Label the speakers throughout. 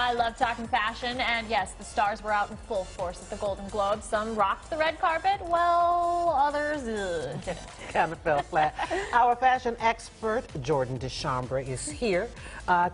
Speaker 1: I love talking fashion, and yes, the stars were out in full force at the Golden Globes. Some rocked the red carpet, while others didn't.
Speaker 2: Kind of fell flat. Our fashion expert, Jordan Deschambre, is here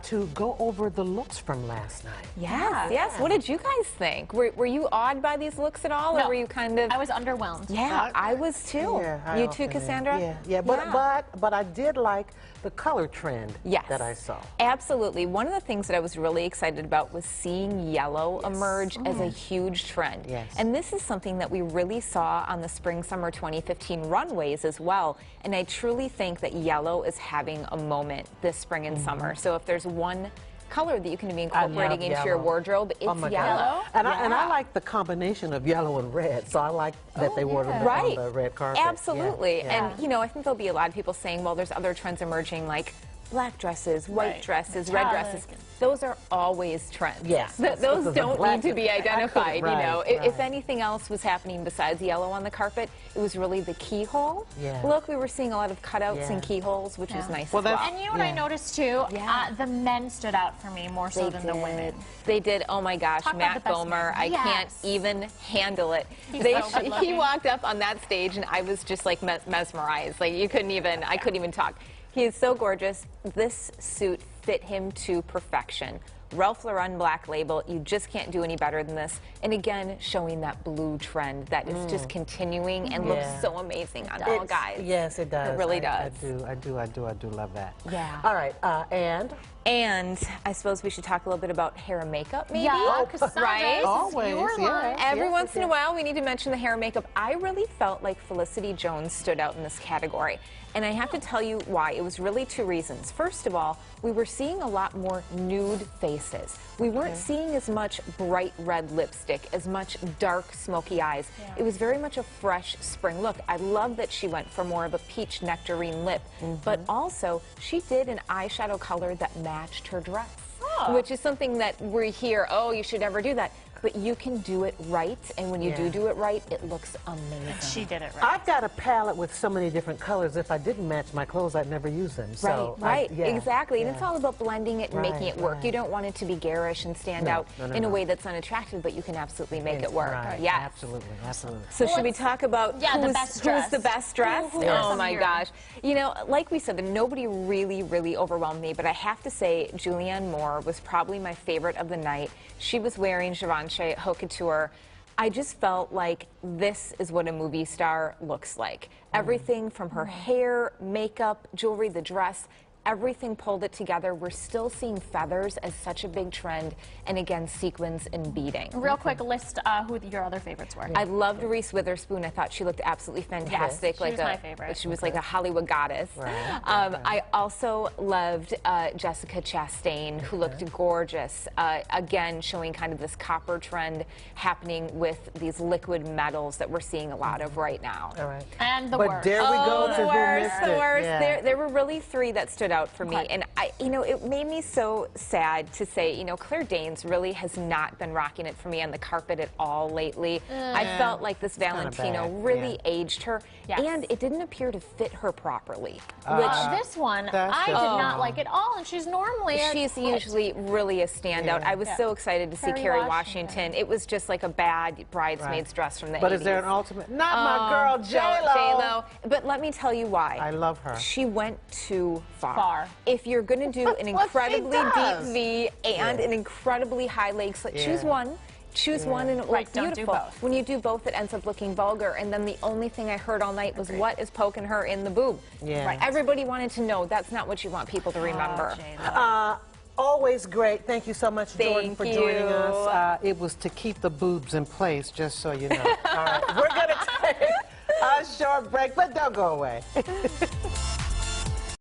Speaker 2: to go over the looks from last night.
Speaker 3: Yes. What did you guys think? Were you awed by these looks at all,
Speaker 1: No.
Speaker 3: or were you kind of?
Speaker 1: I was underwhelmed.
Speaker 3: Yeah, I was too.
Speaker 2: Yeah,
Speaker 3: you too, Cassandra?
Speaker 2: Yeah, but I did like the color trend that I saw.
Speaker 3: Absolutely. One of the things that I was really excited about was seeing yellow emerge as a huge trend.
Speaker 2: Yes.
Speaker 3: And this is something that we really saw on the Spring/Summer 2015 runways as well. And I truly think that yellow is having a moment this spring and summer. So if there's one color that you can be incorporating into your wardrobe, it's yellow.
Speaker 2: And I like the combination of yellow and red, so I like that they wore them on the red carpet.
Speaker 3: Absolutely. And, you know, I think there'll be a lot of people saying, well, there's other trends emerging like black dresses, white dresses, red dresses. Those are always trends.
Speaker 2: Yes.
Speaker 3: Those don't need to be identified, you know.
Speaker 2: Right.
Speaker 3: If anything else was happening besides yellow on the carpet, it was really the keyhole look. We were seeing a lot of cutouts and keyholes, which is nice as well.
Speaker 1: And you know what I noticed too? The men stood out for me more so than the women.
Speaker 3: They did. Oh my gosh, Matt Bomer, I can't even handle it. He walked up on that stage and I was just like mesmerized. Like I couldn't even talk. He is so gorgeous. This suit fit him to perfection. Ralph Lauren Black Label, you just can't do any better than this. And again, showing that blue trend that is just continuing and looks so amazing on all guys.
Speaker 2: Yes, it does.
Speaker 3: It really does.
Speaker 2: I do love that.
Speaker 3: Yeah.
Speaker 2: All right,
Speaker 3: And I suppose we should talk a little bit about hair and makeup, maybe?
Speaker 1: Yeah, right?
Speaker 2: Always,
Speaker 3: Every once in a while, we need to mention the hair and makeup. I really felt like Felicity Jones stood out in this category. And I have to tell you why. It was really two reasons. First of all, we were seeing a lot more nude faces. We weren't seeing as much bright red lipstick, as much dark smoky eyes. It was very much a fresh spring look. I love that she went for more of a peach nectarine lip, but also she did an eyeshadow color that matched her dress, which is something that we hear, oh, you should never do that. But you can do it right, and when you do it right, it looks amazing.
Speaker 1: She did it right.
Speaker 2: I've got a palette with so many different colors. If I didn't match my clothes, I'd never use them. So
Speaker 3: Exactly. And it's all about blending it and making it work. You don't want it to be garish and stand out in a way that's unattractive, but you can absolutely make it work.
Speaker 2: Yeah, absolutely.
Speaker 3: So should we talk about who's the best dress? Oh my gosh. You know, like we said, nobody really overwhelmed me, but I have to say Julianne Moore was probably my favorite of the night. She was wearing Givenchy Haute Couture. I just felt like this is what a movie star looks like. Everything from her hair, makeup, jewelry, the dress, everything pulled it together. We're still seeing feathers as such a big trend, and again, sequins and beading.
Speaker 1: Real quick list who your other favorites were.
Speaker 3: I loved Reese Witherspoon. I thought she looked absolutely fantastic.
Speaker 1: She was my favorite.
Speaker 3: She was like a Hollywood goddess. I also loved Jessica Chastain, who looked gorgeous. Again, showing kind of this copper trend happening with these liquid metals that we're seeing a lot of right now.
Speaker 1: And the worst.
Speaker 2: There we go to
Speaker 3: the worst. There were really three that stood out for me, and it made me so sad to say, Claire Danes really has not been rocking it for me on the carpet at all lately. I felt like this Valentino really aged her, and it didn't appear to fit her properly.
Speaker 1: This one, I did not like at all, and she's normally
Speaker 3: she's usually really a standout. I was so excited to see Kerry Washington. It was just like a bad bridesmaid's dress from the 80s.
Speaker 2: But is there an ultimate? Not my girl, J-Lo.
Speaker 3: But let me tell you why.
Speaker 2: I love her.
Speaker 3: She went too far. If you're going to do an incredibly deep V and an incredibly high leg slit, choose one. Choose one and it looks beautiful. When you do both, it ends up looking vulgar. And then the only thing I heard all night was what is poking her in the boob. Everybody wanted to know that's not what you want people to remember.
Speaker 2: Always great. Thank you so much, Jordan, for joining us. It was to keep the boobs in place, just so you know. All right, we're going to take a short break, but don't go away.